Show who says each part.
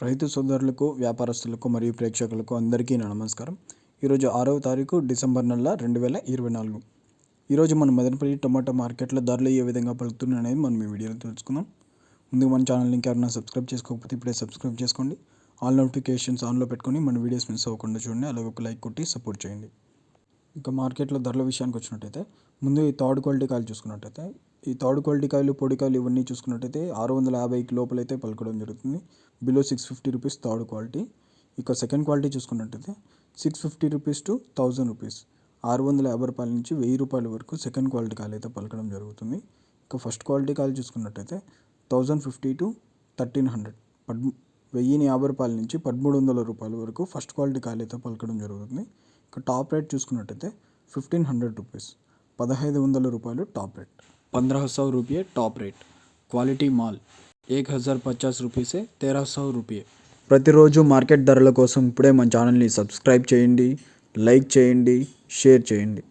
Speaker 1: రైతు సోదరులకు, వ్యాపారస్తులకు మరియు ప్రేక్షకులకు అందరికీ నా నమస్కారం. ఈరోజు 6వ తారీఖు డిసెంబర్ నెల 2024. ఈరోజు మన మదనపల్లి టొమాటో మార్కెట్లో ధరలు ఏ విధంగా పలుకుతున్నాయి అనేది మనం ఈ వీడియోలో తెలుసుకుందాం. ముందుగా మన ఛానల్ లింక్ ఎవరైనా సబ్స్క్రైబ్ చేసుకోకపోతే ఇప్పుడే సబ్స్క్రైబ్ చేసుకోండి. ఆల్ నోటిఫికేషన్స్ ఆన్లో పెట్టుకొని మన వీడియోస్ మిస్ అవ్వకుండా చూడండి. అలాగే ఒక లైక్ కొట్టి సపోర్ట్ చేయండి. ఇక మార్కెట్లో ధరల విషయానికి వచ్చినట్టయితే ముందు ఈ థర్డ్ క్వాలిటీ కాయలు చూసుకున్నట్టయితే ఈ థర్డ్ క్వాలిటీ కాయలు, పొడి కాయలు ఇవన్నీ చూసుకున్నట్టయితే 650 లోపలైతే పలకడం జరుగుతుంది. Below 650 rupees third quality. ఇక సెకండ్ క్వాలిటీ చూసుకున్నట్టయితే 650 రూపీస్ టు 1000 రూపీస్, 650 రూపాయల నుంచి 1000 రూపాయల వరకు సెకండ్ క్వాలిటీ కాయలు అయితే పలకడం జరుగుతుంది. ఇక ఫస్ట్ క్వాలిటీ కాయలు చూసుకున్నట్టయితే 1050 టు 1300, 1050 రూపాయల నుంచి 1300 రూపాయల వరకు ఫస్ట్ క్వాలిటీ కాయలు అయితే పలకడం జరుగుతుంది. ఇక టాప్ రేట్ చూసుకున్నట్టయితే 1500 రూపీస్, 1500 రూపాయలు టాప్ రేట్. 1500 रुपये टॉप रेट. क्वालिटी माल 1050 रुपये से 1300 रुपये. ప్రతిరోజు మార్కెట్ ధరల కోసం ఇప్పుడే మన ఛానల్ని సబ్స్క్రైబ్ చేయండి, లైక్ చేయండి, షేర్ చేయండి.